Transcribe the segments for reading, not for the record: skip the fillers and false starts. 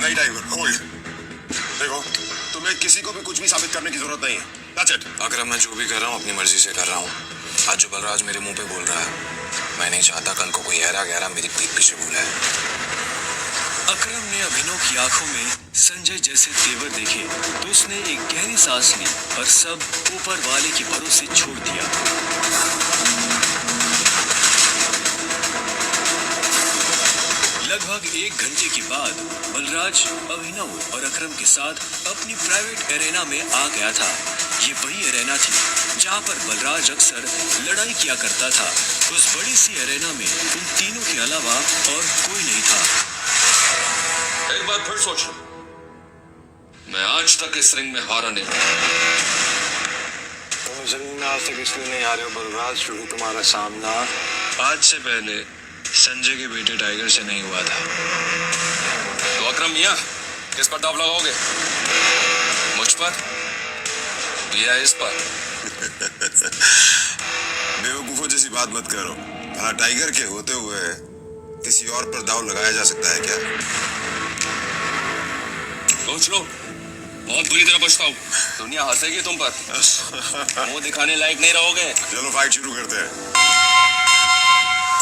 नहीं tiger, hold. देखो, तुम्हें किसी को भी कुछ भी साबित करने की जरूरत नहीं है। That's it. अकरम, मैं जो भी कर रहा हूँ अपनी मर्जी से कर रहा हूँ। आज जो बलराज मेरे मुंह पे बोल रहा है, मैं नहीं चाहता कल को कोई ऐरा गहरा मेरी पीठ पीछे बोला है। अकरम ने अभिनव की आंखों में संजय जैसे तेवर देखे तो उसने एक गहरी सांस ली और सब ऊपर वाले के भरोसे छोड़ दिया। लगभग 1 घंटे के बाद बलराज अभिनव और अकरम के साथ अपनी प्राइवेट एरेना में आ गया था। ये वही एरेना थी जहां पर बलराज अक्सर लड़ाई किया करता था। उस बड़ी सी एरेना में उन तीनों के अलावा और कोई नहीं था। एक बार फिर सोच लो, मैं आज तक इस रिंग में हारा नहीं। तुम इस रिंग में आज तक इसलिए नहीं हारे हो बलराज क्योंकि तुम्हारा सामना आज से पहले संजय के बेटे टाइगर से नहीं हुआ था। तो अकरम मियां, किस पर दाव लगाओगे? मुझ पर या इस पर? बेवकूफों जैसी बात मत करो। भला टाइगर के होते हुए किसी और पर दाव लगाया जा सकता है क्या? सोच लो, बहुत बुरी तरह पछताओ। दुनिया हंसेगी तुम पर, मुंह दिखाने लायक नहीं रहोगे। चलो फाइट शुरू करते हैं।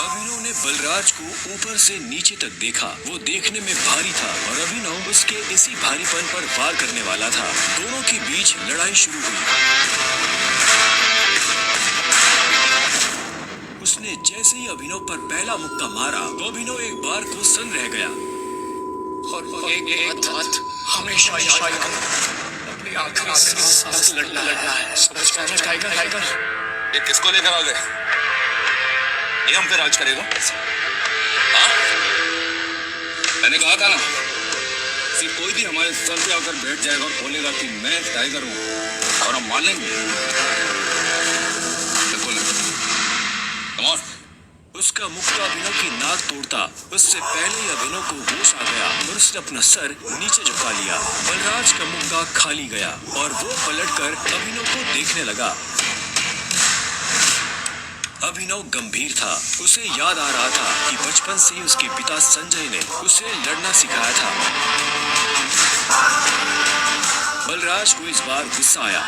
अभिनव ने बलराज को ऊपर से नीचे तक देखा। वो देखने में भारी था और अभिनव उसके इसी भारीपन पर वार करने वाला था। दोनों के बीच लड़ाई शुरू हुई। उसने जैसे ही अभिनव पर पहला मुक्का मारा तो अभिनव एक बार को सन रह गया। और एक बात हमेशा याद अपनी आखिरी सांस लड़ना है। टाइगर ये किसको लेकर आ गए? ये हम पे राज करेगा? हाँ? मैंने कहा था ना, सिर्फ कोई भी हमारे सर पे आकर बैठ जाएगा और बोलेगा कि मैं टाइगर हूँ और हम मान लेंगे। बिल्कुल। उसका मुक्का अभिनव की नाक तोड़ता। उससे पहले ही अभिनव को होश आ गया और उसने अपना सर नीचे झुका लिया। बलराज का मुक्का खाली गया और वो पलटकर अभिनव को देखने लगा। अभिनव गंभीर था। उसे याद आ रहा था कि बचपन से ही उसके पिता संजय ने उसे लड़ना सिखाया था। बलराज को इस बार गुस्सा आया।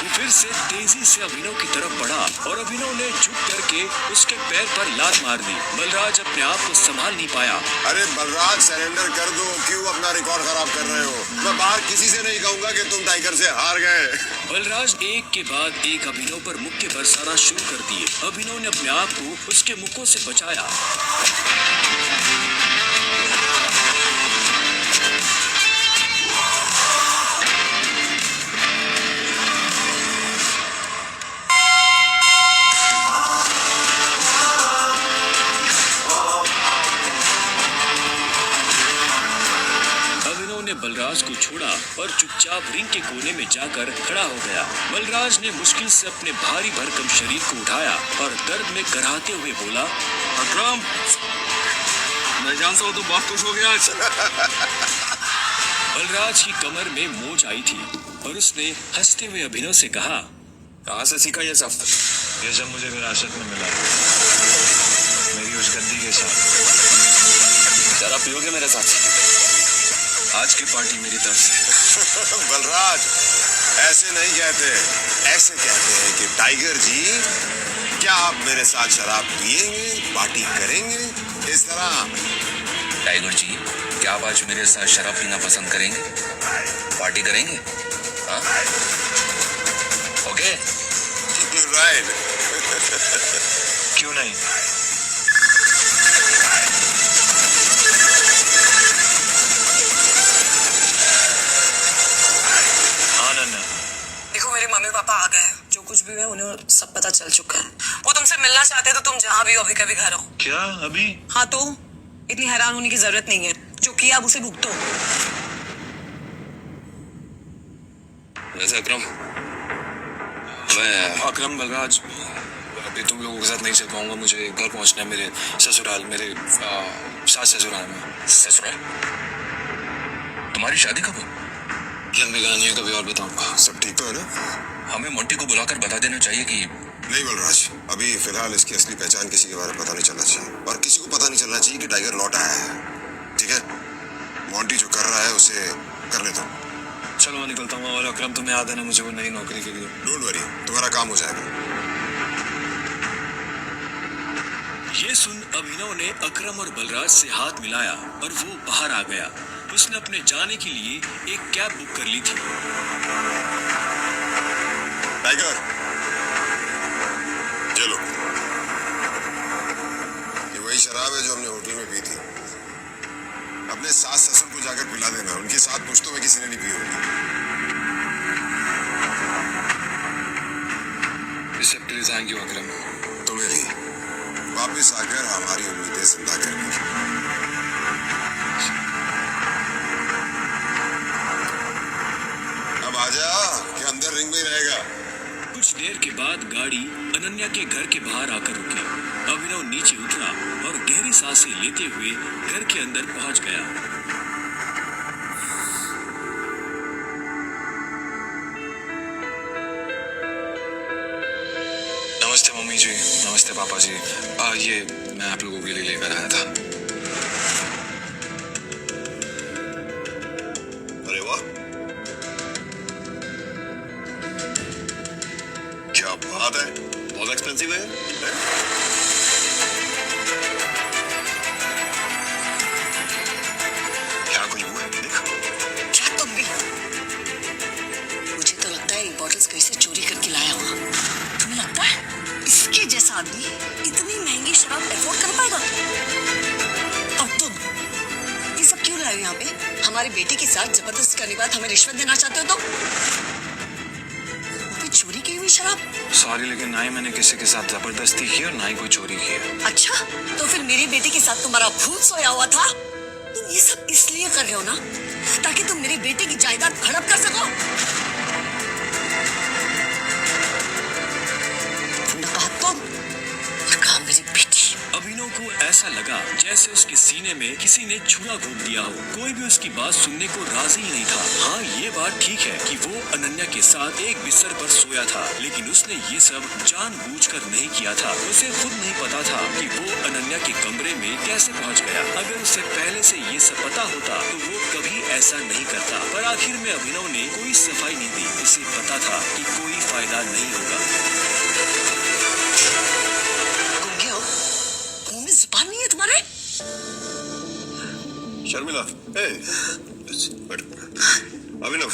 वो फिर से तेजी से अभिनव की तरफ बढ़ा और अभिनव ने झुक करके उसके पैर पर लात मार दी। बलराज अपने आप को संभाल नहीं पाया। अरे बलराज, सरेंडर कर दो। क्यों अपना रिकॉर्ड खराब कर रहे हो? मैं बाहर किसी से नहीं कहूंगा कि तुम टाइगर से हार गए। बलराज एक के बाद एक अभिनव पर मुक्के बरसाना शुरू कर दिए। अभिनव ने अपने आप को उसके मुक्कों से बचाया। बलराज को छोड़ा और चुपचाप रिंग के कोने में जाकर खड़ा हो गया। बलराज ने मुश्किल से अपने भारी भरकम शरीर को उठाया और दर्द में कराहते हुए बोला, अकरम, मैं जानता हूँ तुम बहुत खुश हो गया आज। बलराज की कमर में मोच आई थी और उसने हंसते हुए अभिनव से कहा, कहाँ से सीखा ये सब? ये सब मुझे विरासत में मिला, मेरी उस गद्दी के साथ। जरा पियोगे मेरे साथ? आज की पार्टी मेरी तरफ से। बलराज, ऐसे नहीं कहते, ऐसे कहते हैं कि टाइगर जी, क्या आप मेरे साथ शराब पिएंगे, पार्टी करेंगे? इस तरह। टाइगर जी, क्या आप आज मेरे साथ शराब पीना पसंद करेंगे? पार्टी करेंगे? हाँ? ओके? राइट। क्यों नहीं? देखो, मेरे मम्मी पापा आ गए। जो कुछ भी है उन्हें सब पता चल चुका है। वो तुमसे मिलना चाहते हैं तो तुम जहाँ भी हो अभी कभी घर आओ। क्या अभी? हाँ, तो इतनी हैरान होने की जरूरत नहीं है। जो किया अब उसे भुगतो। वैसे अकरम, अकरम बलराज, अभी तुम लोगों के साथ नहीं चल पाऊंगा। मुझे घर पहुंचना है, मेरे ससुराल, मेरे सास ससुराल में। ससुराल? तुम्हारी शादी कब हो? ये हमें कहानी है, कभी और बताऊंगा। सब ठीक तो है ना? हमें मोंटी को बुलाकर बता देना चाहिए कि नहीं बलराज, अभी फिलहाल इसकी असली पहचान किसी के बारे में पता नहीं चलना चाहिए और किसी को पता नहीं चलना चाहिए कि टाइगर लौट आया है। ठीक है? मोंटी जो कर रहा है उसे करने दो। चलो मैं निकलता हूँ और अकरम तुम्हें याद है ना मुझे वो नई नौकरी के लिए। डोंट वरी, तुम्हारा काम हो जाएगा। ये सुन अभिनव ने अकरम और बलराज से हाथ मिलाया और वो बाहर आ गया। उसने अपने जाने के लिए एक कैब बुक कर ली थी। टाइगर, ये लो, ये वही शराब है जो हमने होटल में पी थी। अपने सास ससुर को जाकर पिला देना, उनके साथ पुश्तों में किसी ने नहीं पी होगी। इससे प्लीज थैंक यू अकरम। तुम्हें भी वापस आकर हमारी उम्मीदें जिंदा करनी। अब आजा कि अंदर रिंग में ही रहेगा। कुछ देर के बाद गाड़ी अनन्या के घर के बाहर आकर रुकी। अभिनव नीचे उतरा और गहरी सांसें लेते हुए घर के अंदर पहुंच गया। नमस्ते मम्मी जी, नमस्ते पापा जी। ये मैं आप लोगों के लिए लेकर आया था। अरे वाह, क्या बात है, बहुत एक्सपेंसिव है। क्या कोई हुआ है? देख, क्या तुम भी? मुझे तो लगता है ये बॉटल्स कैसे चोरी करके लाया हुआ। तुम्हें लगता है इसके जैसा आदमी इतनी महंगी शराब अफोर्ड कर पाएगा? और तुम ये सब क्यों लाए हो यहाँ पे? हमारी बेटी के साथ जबरदस्ती करने के बाद हमें रिश्वत देना चाहते हो तुम? वो भी चोरी की हुई शराब? सॉरी, लेकिन ना ही मैंने किसी के साथ जबरदस्ती की और ना ही कोई चोरी की है। अच्छा, तो फिर मेरी बेटी के साथ तुम्हारा भूत सोया हुआ था? तुम ये सब इसलिए कर रहे हो ना ताकि तुम मेरी बेटी की जायदाद हड़प कर सको? तुमने कहा तुम और कहा मेरी बेटी। अभिनव को ऐसा लगा जैसे उसके सीने में किसी ने छुरा घोंप दिया हो। कोई भी उसकी बात सुनने को राजी ही नहीं था। हाँ, ये बात ठीक है कि वो अनन्या के साथ एक बिस्तर पर सोया था, लेकिन उसने ये सब जानबूझकर नहीं किया था। उसे खुद नहीं पता था कि वो अनन्या के कमरे में कैसे पहुंच गया। अगर उसे पहले से ये सब पता होता तो वो कभी ऐसा नहीं करता। पर आखिर में अभिनव ने कोई सफाई नहीं दी। उसे पता था कि कोई फायदा नहीं होगा। गूंगे हो? मुंह में जुबान नहीं है तुम्हारे? शर्मिला, बैठ। अभिनव,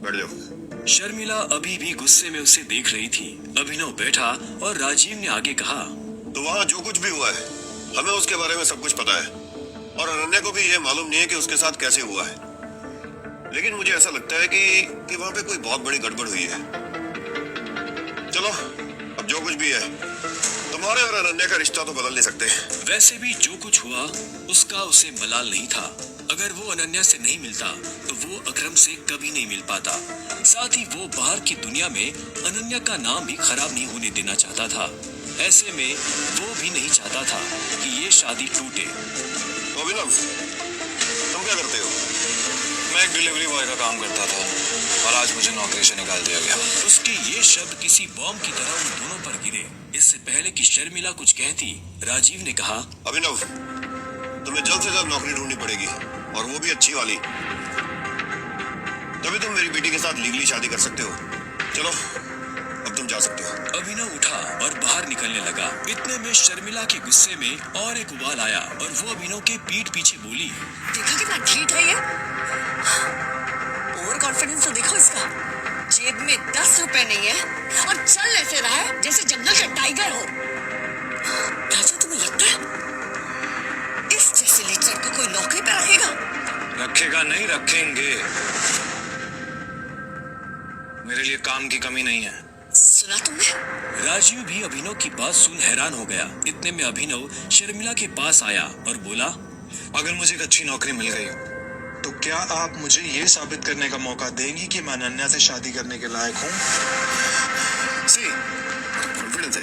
बैठ जाओ। शर्मिला अभी भी गुस्से में उसे देख रही थी। अभिनव बैठा और राजीव ने आगे कहा, तो वहाँ जो कुछ भी हुआ है हमें उसके बारे में सब कुछ पता है और अनन्या को भी ये मालूम नहीं है कि उसके साथ कैसे हुआ है। लेकिन मुझे ऐसा लगता है कि वहाँ पे कोई बहुत बड़ी गड़बड़ हुई है। चलो, अब जो कुछ भी है, तुम्हारे और अनन्या का रिश्ता तो बदल नहीं सकते। वैसे भी जो कुछ हुआ उसका उसे मलाल नहीं था। अगर वो अनन्या से नहीं मिलता तो वो अकरम से कभी नहीं मिल पाता। साथ ही वो बाहर की दुनिया में अनन्या का नाम भी खराब नहीं होने देना चाहता था। ऐसे में वो भी नहीं चाहता था कि ये शादी टूटे। तो अभिनव, तुम क्या करते हो? मैं एक डिलीवरी बॉय का काम करता था और आज मुझे नौकरी से निकाल दिया गया। उसके ये शब्द किसी बॉम्ब की तरह उन दोनों पर गिरे। इससे पहले कि शर्मिला कुछ कहती, राजीव ने कहा, अभिनव, तुम्हें जल्द से जल्द नौकरी ढूंढनी पड़ेगी और वो भी अच्छी वाली। तभी तुम मेरी बेटी के साथ लीगली शादी कर सकते हो। चलो, अब तुम जा सकते हो। अभिनव उठा और बाहर निकलने लगा। इतने में शर्मिला के गुस्से में और एक उबाल आया और वो अभिनव के पीठ पीछे बोली, देखा कितना ढीठ है ये? ओवर कॉन्फिडेंस तो देखो इसका। जेब में 10 रुपए नहीं है और चल ऐसे रहा है जैसे जंगल का टाइगर हो। राजू, तुम्हें लगता है इस जैसे लिचर को कोई नौकरी पे रखेगा? रखेगा नहीं, रखेंगे। मेरे लिए काम की कमी नहीं है। सुना तुमने? राजीव भी अभिनव की बात सुन हैरान हो गया। इतने में अभिनव शर्मिला के पास आया और बोला, अगर मुझे एक अच्छी नौकरी मिल गई तो क्या आप मुझे ये साबित करने का मौका देंगी कि मैं अनन्या से शादी करने के लायक हूँ? सी, कॉन्फिडेंस है।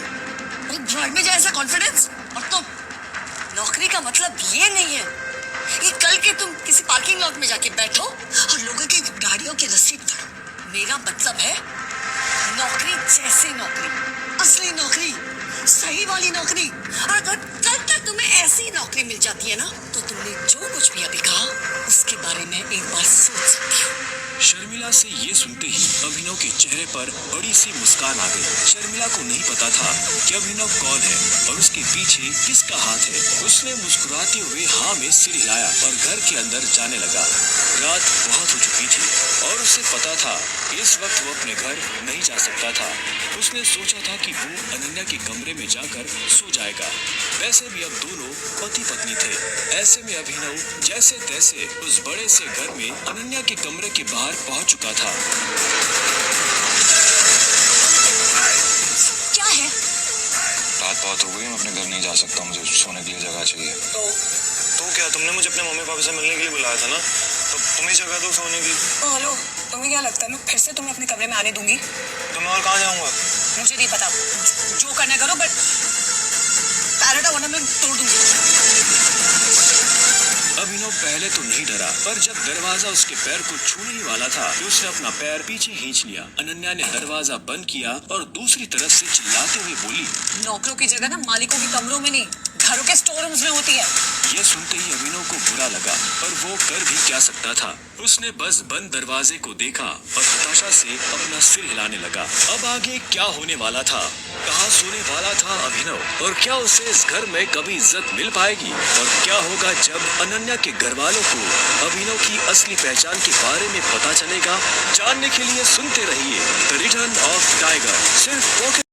घर में जाए ऐसा कॉन्फिडेंस? और तुम, नौकरी का मतलब ये नहीं है कि कल के तुम किसी पार्किंग लॉट में जाके बैठो और लोगों की गाड़ियों की रसीद पढ़ो। मेरा मतलब है नौकरी जैसी नौकरी, असली नौकरी, सही वाली नौकरी। और अगर कल तक तुम्हें ऐसी नौकरी मिल जाती है ना, तो तुमने जो कुछ भी अभी कहा उसके बारे में एक बार सोच सकती हो। शर्मिला से ये सुनते ही अभिनव के चेहरे पर बड़ी सी मुस्कान आ गई। शर्मिला को नहीं पता था कि अभिनव कौन है और उसके पीछे किसका हाथ है। उसने मुस्कुराते हुए हाँ में सिर हिलाया और घर के अंदर जाने लगा। रात बहुत हो चुकी थी और उसे पता था इस वक्त वो अपने घर नहीं जा सकता था। उसने सोचा था कि वो अनन्या के कमरे में जाकर सो जाएगा। वैसे भी अब दोनों पति पत्नी थे। ऐसे में अभिनव जैसे तैसे उस बड़े से घर में अनन्या के कमरे के बाहर पहुंच चुका था। क्या है? रात बहुत हो गई, मैं अपने घर नहीं जा सकता, मुझे सोने के लिए जगह चाहिए। तो क्या, तुमने मुझे अपने मम्मी पापा से मिलने के लिए बुलाया था ना, तो तुम्हें जगह दो सोने की। हेलो, तुम्हें क्या लगता है मैं फिर से तुम्हें अपने कमरे में आने दूंगी? तो मैं और कहाँ जाऊंगा? मुझे नहीं पता, जो करना करो, बट पैराडा वरना मैं तोड़ दूंगी। अभिनव पहले तो नहीं डरा, पर जब दरवाजा उसके पैर को छूने ही वाला था तो उसने अपना पैर पीछे खींच लिया। अनन्या ने दरवाजा बंद किया और दूसरी तरफ से चिल्लाते हुए बोली, नौकरों की जगह ना मालिकों के कमरों में नहीं, घरों के स्टोर रूम्स में होती है। यह सुनते ही अभिनव को बुरा लगा, पर वो कर भी क्या सकता था। उसने बस बंद दरवाजे को देखा और हताशा से अपना सिर हिलाने लगा। अब आगे क्या होने वाला था? कहाँ सोने वाला था अभिनव? और क्या उसे इस घर में कभी इज्जत मिल पाएगी? और क्या होगा जब अनन्या के घर वालों को अभिनव की असली पहचान के बारे में पता चलेगा? जानने के लिए सुनते रहिए द रिटर्न ऑफ टाइगर, सिर्फ